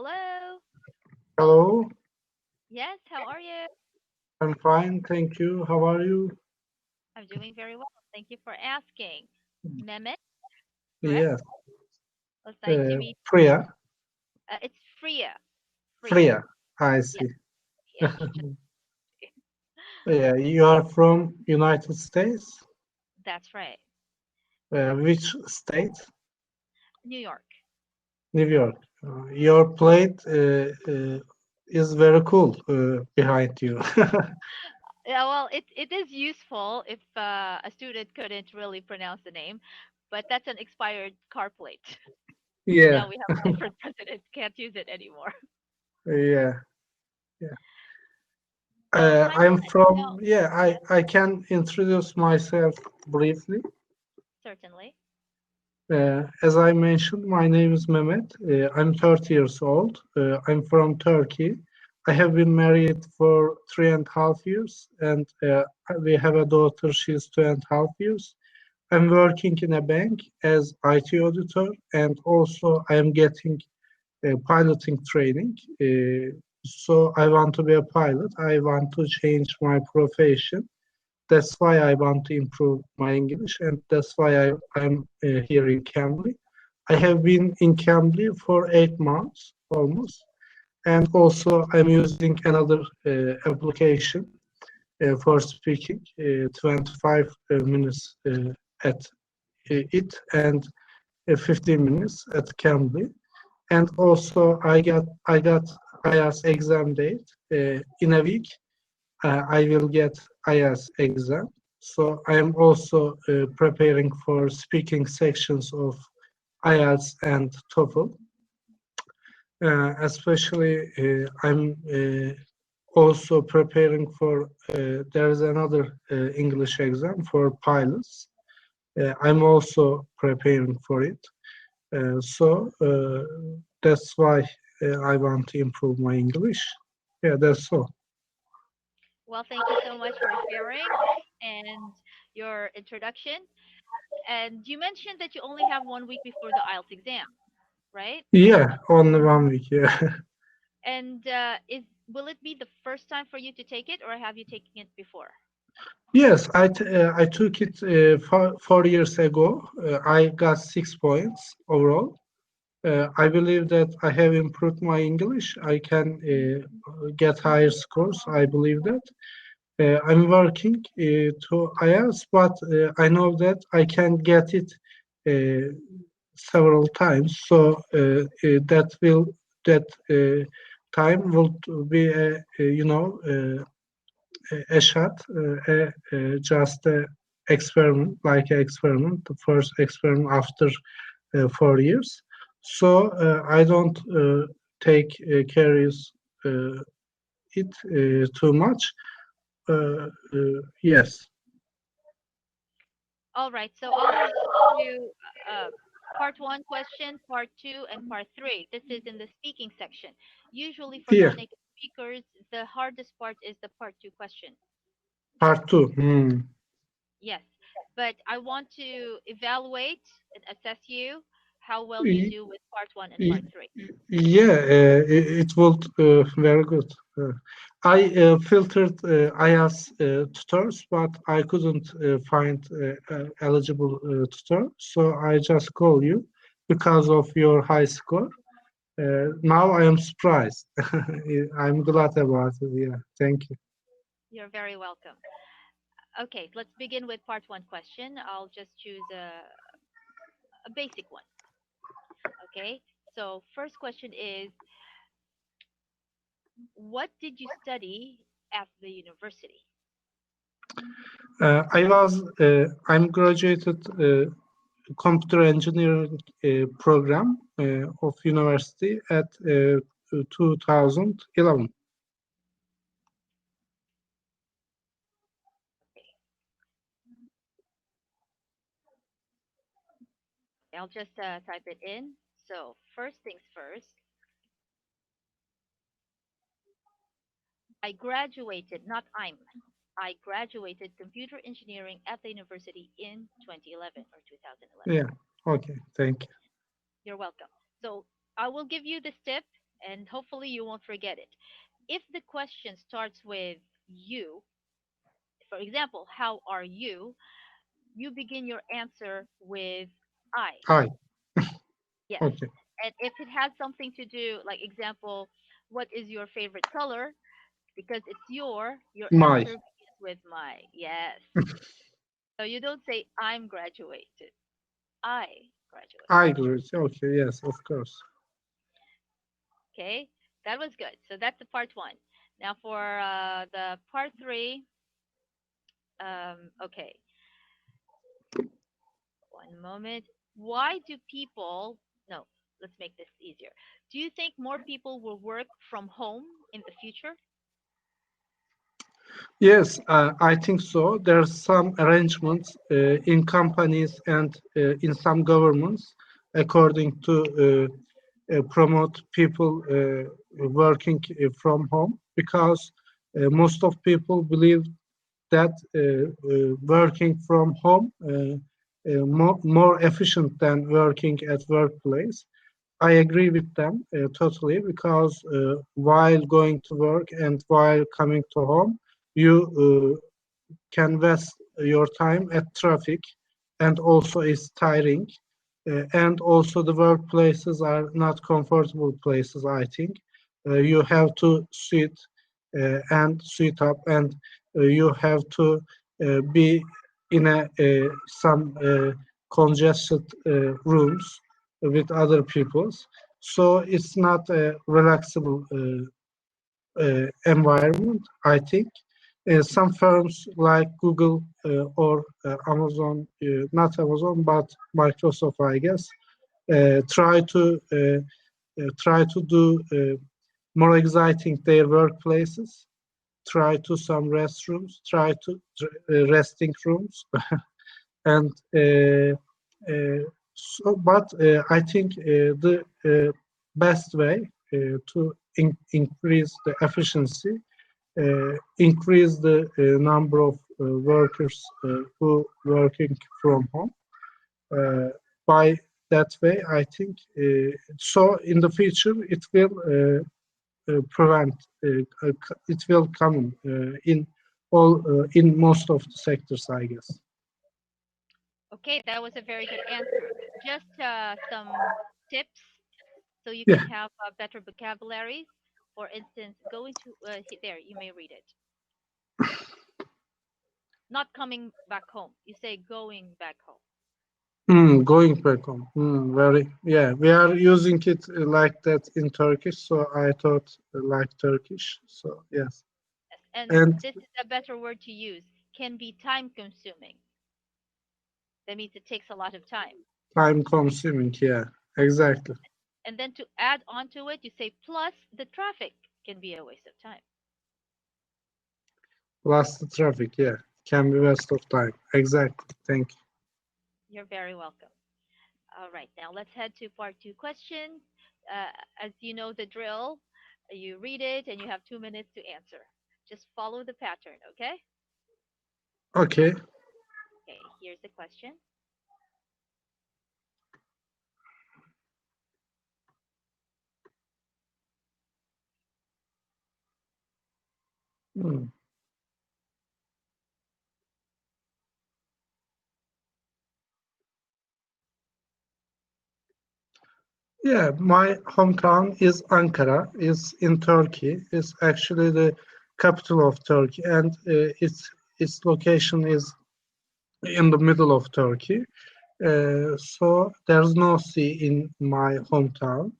Hello. Hello, Yes, how are you? I'm fine, thank you. How are you? I'm doing very well. Thank you for asking. Mehmet, correct? Yes, Well, it's nice to meet. Phrya, It's Phrya. Phrya. Phrya, I Yes, see. yes. Just Yeah, you are from United States. that's right. Which state? New York. New York. Your plate is very cool behind you. Yeah, well, it is useful if a student couldn't really pronounce the name, but that's an expired car plate. Yeah, Now we have a different president. Can't use it anymore. yeah, yeah. So kindly I'm let me know. from, yeah, Yes, I can introduce myself briefly. certainly. As I mentioned, my name is Mehmet. I'm 30 years old. I'm from Turkey. I have been married for 3.5 years, and we have a daughter. She's 2.5 years. I'm working in a bank as IT auditor, and also I am getting piloting training. So I want to be a pilot. I want to change my profession. That's why I want to improve my English, and that's why I'm here in Cambly. I have been in Cambly for 8 months almost, and also I'm using another application for speaking, 25 minutes at it and 15 minutes at Cambly. And also I got IELTS exam date in a week. I will get IELTS exam. So I am also preparing for speaking sections of IELTS and TOEFL. Especially, I'm also preparing for. There is another English exam for pilots. I'm also preparing for it. So that's why I want to improve my English. Yeah, that's all. Well, thank you so much for sharing and your introduction. And you mentioned that you only have 1 week before the IELTS exam, right? Yeah, only 1 week. Yeah. And is will it be the first time for you to take it, or have you taken it before? Yes, I took it 4 years ago. I got 6 points overall. I believe that I have improved my English. I can get higher scores. I believe that. I'm working to IELTS, but I know that I can get it uh, several times. So that time will be a shot, just a experiment, like an experiment, the first experiment after 4 years. So I don't take carries it too much. Yes. All right, so I'll do uh, part one question, part two, and part three. This is in the speaking section. Usually for Yeah. non-native speakers, the hardest part is the part two question. Part two. Hmm. Yes, but I want to evaluate and assess you how well you Y- do with part one and part y- three. Yeah, it will very good. I filtered IAS tutors, but I couldn't find eligible tutor, so I just call you because of your high score. Now I am surprised. I'm glad about it. Yeah, thank you. You're very welcome. Okay, let's begin with part one question. I'll just choose a basic one. Okay, so first question is, what did you study at the university? I'm graduated computer engineering program of university at 2011. Okay, I'll just type it in. So first things first, I graduated, not I'm. I graduated computer engineering at the university in 2011 or 2011. Yeah. Okay. Thank you. You're welcome. So I will give you this tip. and hopefully you won't forget it. If the question starts with you, for example, how are you? You begin your answer with I. Hi. Yes. Okay. And if it has something to do, like example, what is your favorite color? Because it's your My. answer begins with my. Yes. So you don't say I'm graduated. I graduated. I agree. Okay. Yes, of course. Okay. That was good. So that's the part one. Now for the part three. Okay. One moment. Why do people, no, let's make this easier. Do you think more people will work from home in the future? Yes, I think so. There's some arrangements in companies and in some governments according to promote people working from home because most of people believe that working from home more efficient than working at workplace. I agree with them totally because while going to work and while coming to home, you can waste your time at traffic, and also it's tiring. And also the workplaces are not comfortable places, I think. You have to sit and sit up, and you have to be in some congested rooms with other peoples. So it's not a relaxable environment, I think. Some firms like Google or Amazon, not Amazon, but Microsoft, I guess, try to do more exciting their workplaces. Try to some restrooms, try to resting rooms, and but I think the best way to increase the efficiency, increase the number of workers who working from home. Uh, by that way, I think so. In the future, it will prevent. It will come in all in most of the sectors, I guess. Okay, that was a very good answer. Just some tips so you can Yeah. have better vocabularies. For instance, going to there, you may read it. Not coming back home. You say going back home. Going back home. Very, yeah. We are using it like that in Turkish, so I thought like Turkish. So yes, Yes. And and this is a better word to use. Can be time consuming. That means it takes a lot of time. time consuming. Yeah, exactly. And then to add on to it, you say plus the traffic can be a waste of time. Plus the traffic. Yeah, can be waste of time. Exactly. Thank you. You're very welcome. All right, now let's head to part two questions. Uh, as you know the drill, you read it and you have 2 minutes to answer. Just follow the pattern, okay? Okay. Okay, here's the question. Hmm. Yeah, my hometown is Ankara. Is in Turkey. It's actually the capital of Turkey, and its location is in the middle of Turkey. So there's no sea in my hometown,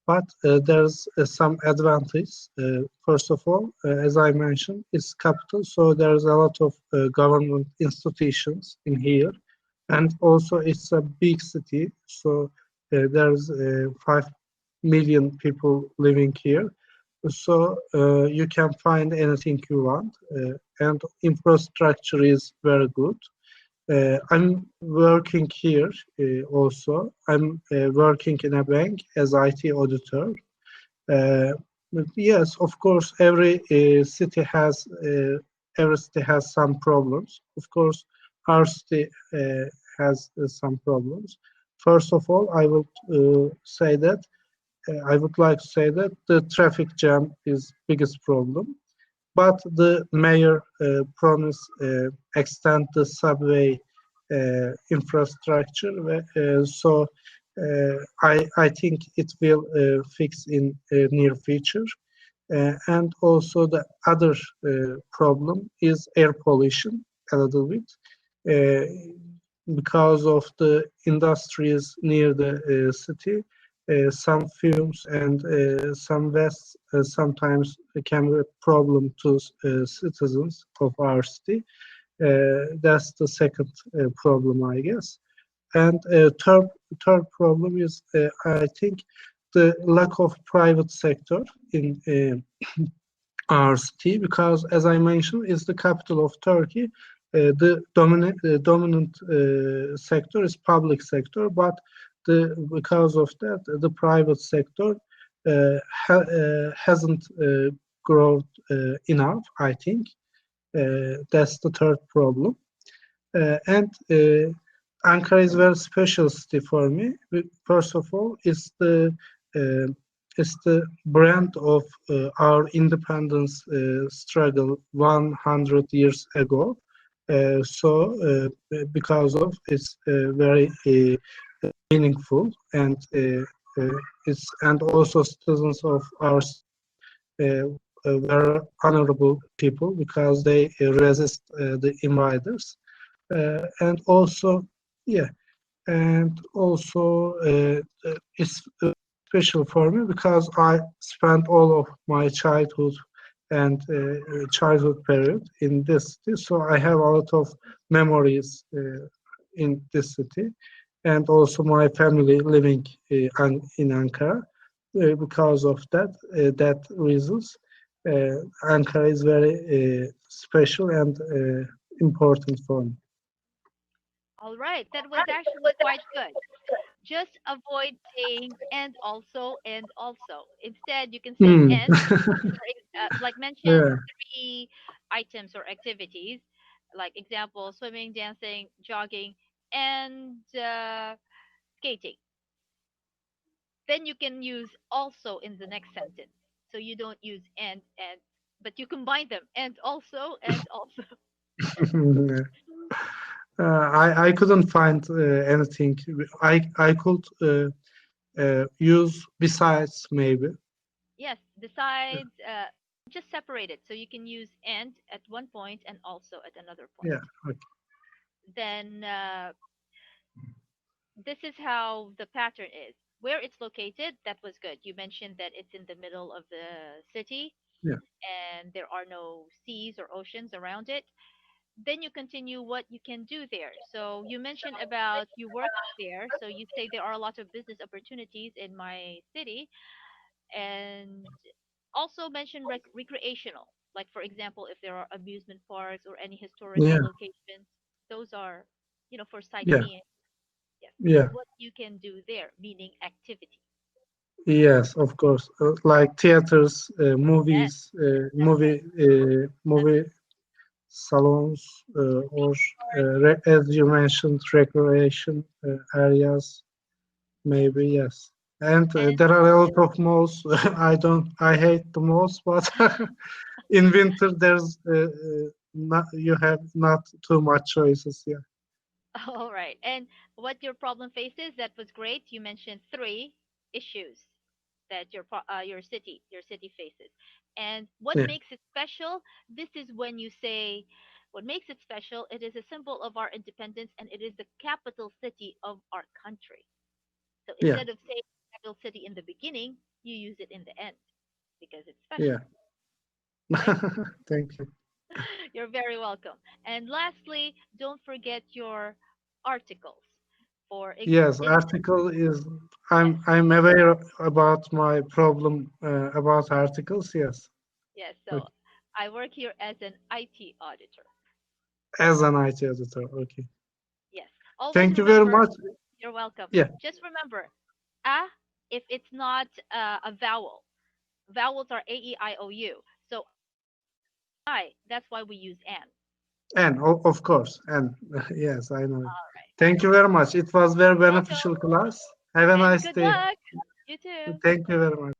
but there's some advantage. First of all, as I mentioned, it's capital, so there's a lot of government institutions in here, and also it's a big city, so there's 5 million people living here. So you can find anything you want, and infrastructure is very good. I'm working here also. I'm working in a bank as IT auditor. But yes, of course, every city has some problems. Of course, our city has some problems. First of all, I would say that I would like to say that the traffic jam is biggest problem. But the mayor promised extend the subway infrastructure, so I think it will fix in near future. And also the other problem is air pollution a little bit. Uh, because of the industries near the city, some fumes and some waste sometimes can be a problem to citizens of our city. That's the second problem, I guess. And third problem is, I think, the lack of private sector in our city, because, as I mentioned, it's the capital of Turkey. The dominant sector is public sector, but because of that, the private sector hasn't grown enough, I think. That's the third problem. And Ankara is very special city for me. First of all, uh, it's the brand of our independence struggle 100 years ago. Because of it's very meaningful, and also citizens of our were honorable people because they resist the invaders. And also, yeah, and also it's special for me because I spent all of my childhood and childhood period in this city, so I have a lot of memories in this city, and also my family living in Ankara. Because of that reasons, Ankara is very special and important for me. All right, that was actually quite good. Just avoid saying and also. Instead, you can say Hmm. and, like mention Yeah. three items or activities, like example, swimming, dancing, jogging, and skating. Then you can use also in the next sentence. So you don't use and, but you combine them and also. I couldn't find anything. I could use besides maybe. Yes, besides, just separate it. So you can use and at one point and also at another point. Yeah. Okay. Then this is how the pattern is. Where it's located, that was good. You mentioned that it's in the middle of the city Yeah. and there are no seas or oceans around it. Then you continue what you can do there. So you mentioned about you work there. So you say there are a lot of business opportunities in my city, and also mention recreational. Like for example, if there are amusement parks or any historical Yeah. locations, those are, for Yeah. sightseeing. Yes, Yeah. what you can do there, meaning activity. Yes, of course. Like theaters, Yes, movies, that's movie salons, or parks. as you mentioned, recreation areas. Yes, Maybe yes. And and there are a lot of malls. I hate the malls, but in winter there's not, you have not too much choices. Yeah. all right. And what your problem faces, that was great. You mentioned three issues that your city faces. And what Yeah. makes it special? This is when you say what makes it special, it is a symbol of our independence and it is the capital city of our country. So Yeah. instead of saying capital city in the beginning, you use it in the end because it's Yeah. special, right? Thank you. You're very welcome. And lastly, don't forget your articles. Yes, In article is. yes, I'm aware about my problem about articles. Yes. yes. So Okay. I work here as an IT auditor. As an IT editor. Okay. Yes. Always Thank you very remember, much. you're welcome. Yeah. Just remember, a if it's not a vowel. Vowels are a e i o u. So I, that's why we use an. And of course. And yes, I know. All right. Thank you very much. It was very You're welcome beneficial class. Have a and nice good day. luck. You too. Thank you very much.